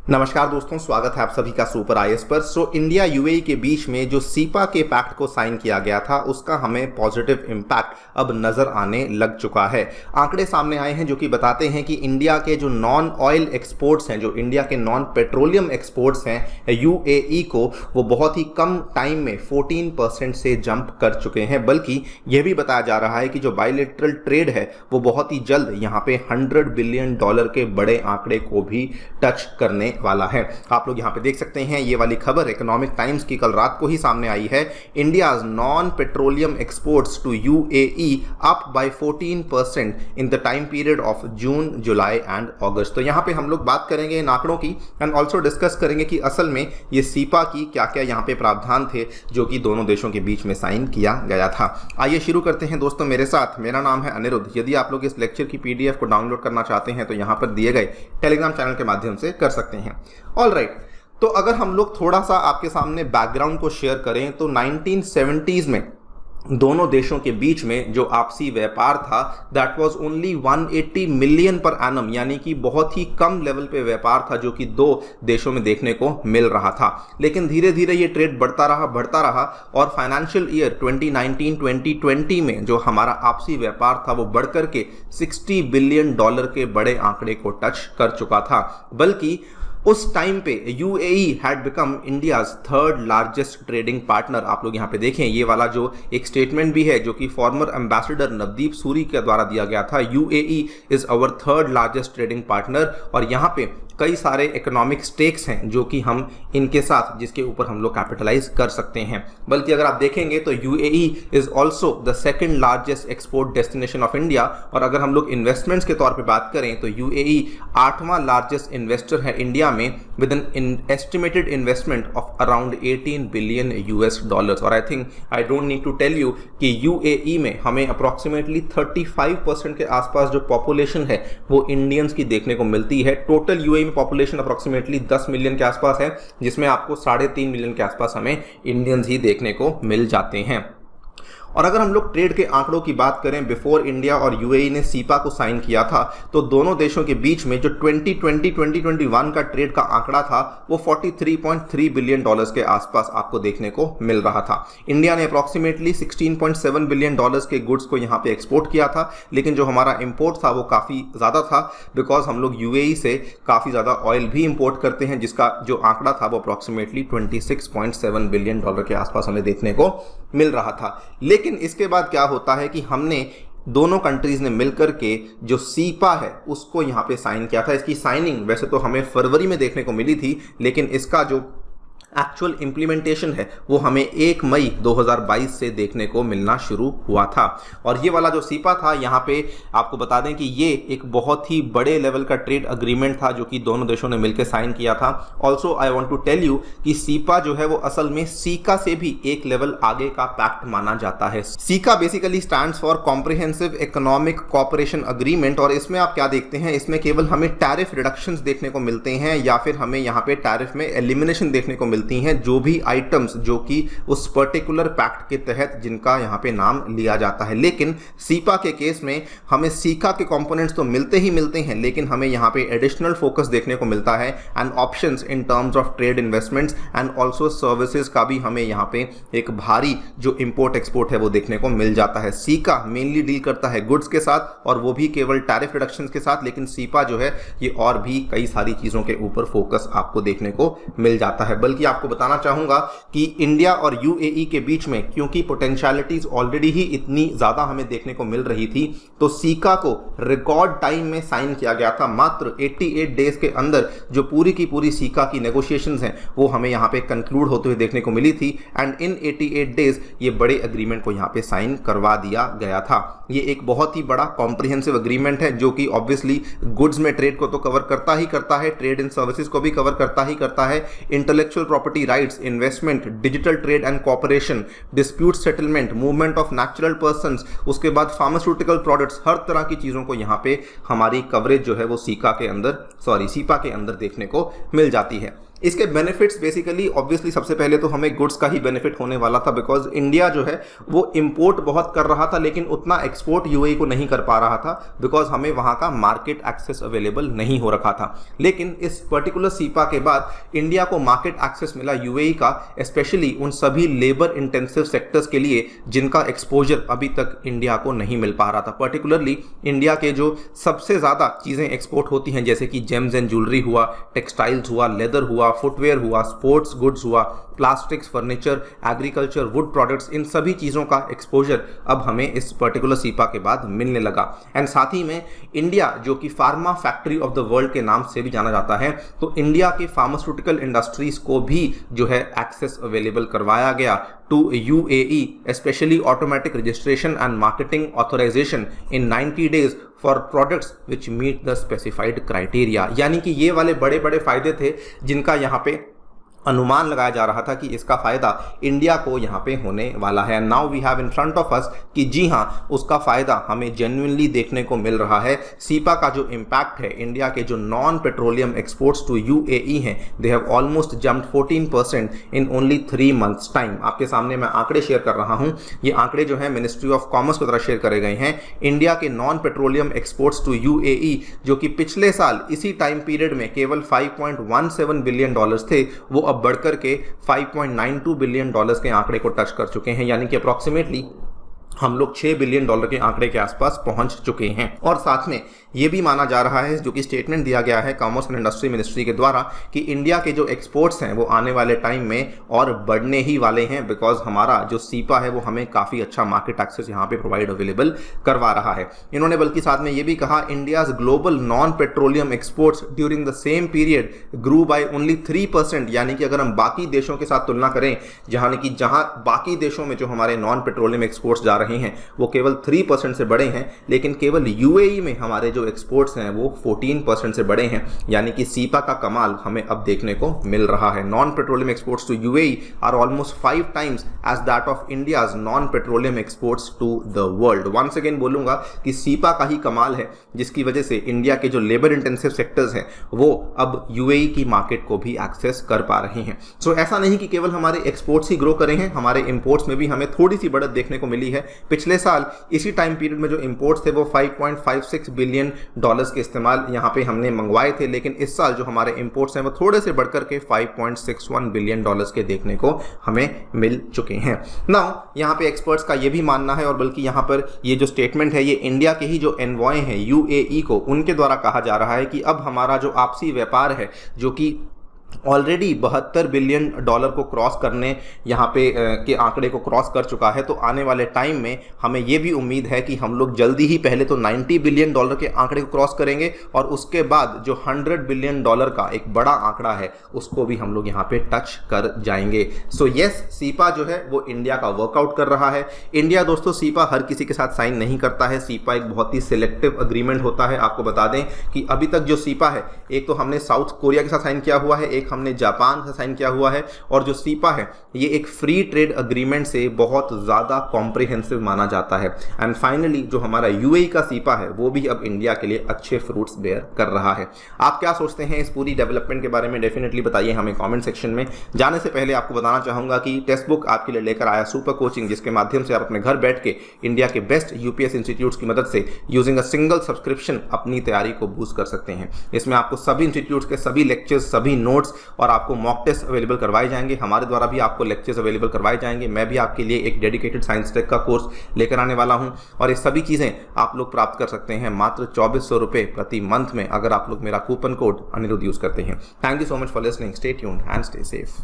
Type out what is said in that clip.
नमस्कार दोस्तों, स्वागत है आप सभी का सुपर आईएएस पर। इंडिया यूएई के बीच में जो सीपा के पैक्ट को साइन किया गया था उसका हमें पॉजिटिव इम्पैक्ट अब नजर आने लग चुका है। आंकड़े सामने आए हैं जो कि बताते हैं कि इंडिया के जो नॉन ऑयल एक्सपोर्ट्स हैं, जो इंडिया के नॉन पेट्रोलियम एक्सपोर्ट्स हैं यूएई को, वो बहुत ही कम टाइम में 14% से जंप कर चुके हैं। बल्कि यह भी बताया जा रहा है कि जो बायलैटरल ट्रेड है वो बहुत ही जल्द यहाँ पे $100 बिलियन के बड़े आंकड़े को भी टच करने वाला है। आप लोग यहां पे देख सकते हैं, ये वाली खबर इकोनॉमिक टाइम्स की कल रात को ही सामने आई है। India's non petroleum exports to UAE up by 14% in the time period of June, July and August. तो यहां पे हम लोग बात करेंगे इन आंकड़ों की एंड ऑल्सो डिस्कस करेंगे कि असल में ये सीपा की क्या क्या यहां पे प्रावधान थे जो कि दोनों देशों के बीच में साइन किया गया था। आइए शुरू करते हैं दोस्तों मेरे साथ। मेरा नाम है अनिरुद्ध। यदि आप लोग इस लेक्चर की पीडीएफ को डाउनलोड करना चाहते हैं तो यहां पर दिए गए टेलीग्राम चैनल के माध्यम से कर सकते हैं। ऑल राइट, तो अगर हम लोग थोड़ा सा आपके सामने बैकग्राउंड को शेयर करें तो 1970s में दोनों देशों के बीच में जो आपसी व्यापार था that was only 180 million per annum, यानी कि बहुत ही कम लेवल पे व्यापार था जो कि दो देशों में देखने को मिल रहा था। लेकिन धीरे धीरे ये ट्रेड बढ़ता रहा और फाइनेंशियल ईयर 2019-2020 में जो हमारा आपसी व्यापार था वो बढ़कर के $60 बिलियन के बड़े आंकड़े को टच कर चुका था। बल्कि उस टाइम पे UAE had become India's third largest trading partner. आप लोग यहाँ पे देखें, ये वाला जो एक स्टेटमेंट भी है जो कि फॉर्मर एम्बेसडर नवदीप सूरी के द्वारा दिया गया था, UAE is our third largest trading partner. और यहाँ पे कई सारे इकोनॉमिक स्टेक्स हैं जो कि हम इनके साथ जिसके ऊपर हम लोग कैपिटलाइज कर सकते हैं। बल्कि अगर आप देखेंगे तो UAE is also the second largest export destination of India. और अगर हम लोग इन्वेस्टमेंट्स के तौर पे बात करें तो यूएई 8वां लार्जेस्ट इन्वेस्टर है इंडिया में with an estimated investment of around $18 billion. और I think I don't need to tell you कि यूएई में हमें अप्रॉक्सीमेटली 35% के आसपास जो पॉपुलेशन है वो इंडियंस की देखने को मिलती है। टोटल यूएई में पॉपुलेशन अप्रोक्सीमेटली 10 मिलियन के आसपास है, जिसमें आपको 3.5 मिलियन के आसपास हमें इंडियंस ही देखने को मिल जाते हैं। और अगर हम लोग ट्रेड के आंकड़ों की बात करें, बिफोर इंडिया और यूएई ने सीपा को साइन किया था तो दोनों देशों के बीच में जो 2020-2021 का ट्रेड का आंकड़ा था वो $43.3 बिलियन के आसपास आपको देखने को मिल रहा था। इंडिया ने अप्रॉक्सीमेटली $16.7 बिलियन के गुड्स को यहाँ पे एक्सपोर्ट किया था, लेकिन जो हमारा इंपोर्ट था वो काफ़ी ज़्यादा था बिकॉज हम लोग यूएई से काफ़ी ज़्यादा ऑयल भी इंपोर्ट करते हैं, जिसका जो आंकड़ा था वो अप्रॉक्सीमेटली $26.7 बिलियन के आसपास हमें देखने को मिल रहा था। लेकिन इसके बाद क्या होता है कि हमने दोनों कंट्रीज ने मिलकर के जो सीपा है उसको यहां पे साइन किया था। इसकी साइनिंग वैसे तो हमें फरवरी में देखने को मिली थी, लेकिन इसका जो एक्चुअल इंप्लीमेंटेशन है वो हमें 1 मई 2022 से देखने को मिलना शुरू हुआ था। और ये वाला जो सीपा था, यहाँ पे आपको बता दें कि ये एक बहुत ही बड़े लेवल का ट्रेड अग्रीमेंट था जो कि दोनों देशों ने मिलकर साइन किया था। Also I want to tell you कि सीपा जो है वो असल में सीका से भी एक लेवल आगे का पैक्ट माना जाता है। Caeca basically stands for comprehensive economic cooperation agreement. और इसमें आप क्या देखते हैं, इसमें केवल हमें टैरिफ रिडक्शंस देखने को मिलते हैं या फिर हमें यहाँ पे टैरिफ में एलिमिनेशन देखने को मिलती हैं, जो भी आइटम्स जो कि उस पर्टिकुलर पैक्ट के तहत जिनका यहां पे नाम लिया जाता है। लेकिन सीपा के केस में हमें सीका के कंपोनेंट्स तो मिलते ही मिलते हैं, लेकिन हमें यहां पे एडिशनल फोकस देखने को मिलता है and options in terms of trade investments and also services का भी हमें यहां पे एक भारी जो इंपोर्ट एक्सपोर्ट है वो देखने को मिल जाता है। सीका मेनली डील करता है गुड्स के साथ और वो भी केवल टैरिफ रिडक्शन के साथ, लेकिन सीपा जो है ये और भी कई सारी चीजों के ऊपर फोकस आपको देखने को मिल जाता है। बल्कि आपको बताना चाहूंगा कि इंडिया और यूएई के बीच में क्योंकि पोटेंशियलिटीज ऑलरेडी ही इतनी ज्यादा हमें देखने को मिल रही थी, तो सीका को रिकॉर्ड टाइम में साइन किया गया था। मात्र 88 डेज के अंदर जो पूरी की पूरी सीका की नेगोशिएशंस हैं वो हमें यहां पे कंक्लूड होते हुए देखने को मिली थी एंड इन 88 डेज ये बड़े एग्रीमेंट को यहां पे साइन करवा दिया गया था। ये एक बहुत ही बड़ा कॉम्प्रिहेंसिव एग्रीमेंट है जो कि ऑब्वियसली गुड्स में ट्रेड को तो कवर करता ही करता है, ट्रेड इन सर्विसेज को भी कवर करता ही करता है, intellectual property rights, investment, digital trade and cooperation, dispute settlement, movement of natural persons, उसके बाद फार्मास्यूटिकल प्रोडक्ट्स, हर तरह की चीजों को यहाँ पे हमारी कवरेज जो है वो सीपा के अंदर देखने को मिल जाती है। इसके बेनिफिट्स बेसिकली ऑब्वियसली सबसे पहले तो हमें गुड्स का ही बेनिफिट होने वाला था, बिकॉज इंडिया जो है वो इंपोर्ट बहुत कर रहा था लेकिन उतना एक्सपोर्ट यूएई को नहीं कर पा रहा था, बिकॉज हमें वहां का मार्केट एक्सेस अवेलेबल नहीं हो रखा था। लेकिन इस पर्टिकुलर सीपा के बाद इंडिया को मार्केट एक्सेस मिला यूएई का, स्पेशली उन सभी लेबर इंटेंसिव सेक्टर्स के लिए जिनका एक्सपोजर अभी तक इंडिया को नहीं मिल पा रहा था। पर्टिकुलरली इंडिया के जो सबसे ज़्यादा चीज़ें एक्सपोर्ट होती हैं, जैसे कि जेम्स एंड ज्वेलरी हुआ, टेक्सटाइल्स हुआ, लेदर हुआ, फुटवेयर हुआ, स्पोर्ट्स गुड्स हुआ, plastics, furniture, agriculture, wood products, इन सभी चीज़ों का एक्सपोजर अब हमें इस पर्टिकुलर सीपा के बाद मिलने लगा। एंड साथ ही में इंडिया जो कि pharma factory of the world के नाम से भी जाना जाता है, तो इंडिया के फार्मास्यूटिकल इंडस्ट्रीज को भी जो है एक्सेस अवेलेबल करवाया गया to UAE, specially automatic registration and marketing authorisation in 90 days for products which meet the specified criteria. यानी कि ये वाले बड़े बड़े फायदे थे जिनका यहाँ पे अनुमान लगाया जा रहा था कि इसका फ़ायदा इंडिया को यहाँ पे होने वाला है। Now we have in front of us कि जी हाँ, उसका फ़ायदा हमें जेन्युइनली देखने को मिल रहा है। सीपा का जो इम्पैक्ट है, इंडिया के जो non petroleum exports to UAE हैं, they have almost jumped 14% in only 3 months time. आपके सामने मैं आंकड़े शेयर कर रहा हूँ। ये आंकड़े जो है मिनिस्ट्री ऑफ कॉमर्स की तरफ शेयर करे गए हैं। इंडिया के non petroleum exports to UAE जो कि पिछले साल इसी टाइम पीरियड में केवल $5.17 बिलियन थे, वो बढ़कर के $5.92 बिलियन के आंकड़े को टच कर चुके हैं। यानी कि अप्रॉक्सीमेटली हम लोग $6 बिलियन के आंकड़े के आसपास पहुंच चुके हैं। और साथ में ये भी माना जा रहा है, जो कि स्टेटमेंट दिया गया है कॉमर्स एंड इंडस्ट्री मिनिस्ट्री के द्वारा, कि इंडिया के जो एक्सपोर्ट्स हैं वो आने वाले टाइम में और बढ़ने ही वाले हैं, बिकॉज हमारा जो सीपा है वो हमें काफ़ी अच्छा मार्केट एक्सेस यहाँ पे प्रोवाइड अवेलेबल करवा रहा है। इन्होंने बल्कि साथ में ये भी कहा, India's global non petroleum exports during the same period grew by only 3%। यानी कि अगर हम बाकी देशों के साथ तुलना करें, जहाँ बाकी देशों में जो हमारे नॉन पेट्रोलियम एक्सपोर्ट्स जा रहे हैं वो केवल 3% से बढ़े हैं, लेकिन केवल यूएई में हमारे जो एक्सपोर्ट्स हैं वो 14% से बढ़े हैं। यानी कि सीपा का कमाल हमें अब देखने को मिल रहा है। Non petroleum exports to UAE are almost 5 times as that of India's non petroleum exports to the world. Once again बोलूंगा कि सीपा का ही कमाल है, जिसकी वजह से इंडिया के जो लेबर इंटेंसिव सेक्टर्स हैं वो अब यूएई की मार्केट को भी एक्सेस कर पा रहे हैं। सो ऐसा नहीं कि केवल हमारे एक्सपोर्ट्स ही ग्रो करे हैं, हमारे इंपोर्ट्स में भी हमें थोड़ी सी बढ़त देखने को मिली है। पिछले साल इसी टाइम पीरियड में जो इंपोर्ट्स थे वो $5.56 बिलियन के इस्तेमाल यहाँ पे हमने मंगवाए थे, लेकिन इस साल जो हमारे इंपोर्ट्स हैं वो थोड़े से बढ़कर के $5.61 बिलियन के देखने को हमें मिल चुके हैं। नाउ यहाँ पे एक्सपर्ट्स का ये भी मानना है, और बल्कि यहाँ पर ये जो स्टेटमेंट है ये इंडिया के ही जो एनवॉय हैं यूएई को, उनके द्वारा कहा जा रहा है कि अब हमारा जो आपसी व्यापार है जो कि ऑलरेडी $72 बिलियन को क्रॉस करने यहाँ पे के आंकड़े को क्रॉस कर चुका है, तो आने वाले टाइम में हमें ये भी उम्मीद है कि हम लोग जल्दी ही पहले तो $90 बिलियन के आंकड़े को क्रॉस करेंगे, और उसके बाद जो $100 बिलियन का एक बड़ा आंकड़ा है उसको भी हम लोग यहाँ पे टच कर जाएंगे। सो यस, सीपा जो है वो इंडिया का वर्कआउट कर रहा है। इंडिया दोस्तों सीपा हर किसी के साथ साइन नहीं करता है। सीपा एक बहुत ही सिलेक्टिव अग्रीमेंट होता है। आपको बता दें कि अभी तक जो सीपा है, एक तो हमने साउथ कोरिया के साथ साइन किया हुआ है, एक हमने जापान से साइन किया हुआ है, और जो सीपा है ये एक फ्री ट्रेड अग्रीमेंट से बहुत ज़्यादा कॉम्प्रिहेंसिव माना जाता है। एंड फाइनली जो हमारा यूएई का सीपा है वो भी अब इंडिया के लिए अच्छे फ्रूट्स बेयर कर रहा है। आप क्या सोचते हैं इस पूरी डेवलपमेंट के बारे में? डेफिनेटली बताइए हमें कमेंट सेक्शन में। जाने से पहले आपको बताना चाहूँगा कि टेक्स्ट बुक आपके लिए लेकर आया सुपर कोचिंग, जिसके माध्यम से आप अपने घर बैठ के इंडिया के बेस्ट यूपीएस इंस्टीट्यूट्स की मदद से यूजिंग अ सिंगल सब्सक्रिप्शन अपनी तैयारी को बूस्ट कर सकते हैं। इसमें आपको सभी इंस्टीट्यूट्स के सभी लेक्चर्स, सभी नोट्स और आपको मॉक टेस्ट अवेलेबल करवाए जाएंगे। हमारे द्वारा भी आपको लेक्चर्स अवेलेबल करवाए जाएंगे। मैं भी आपके लिए एक डेडिकेटेड साइंस टेक का कोर्स लेकर आने वाला हूं, और ये सभी चीज़ें आप लोग प्राप्त कर सकते हैं मात्र 2400 रुपये प्रति मंथ में, अगर आप लोग मेरा कूपन कोड अनिरुद्ध यूज करते हैं। Thank you so much for listening. Stay tuned and stay safe.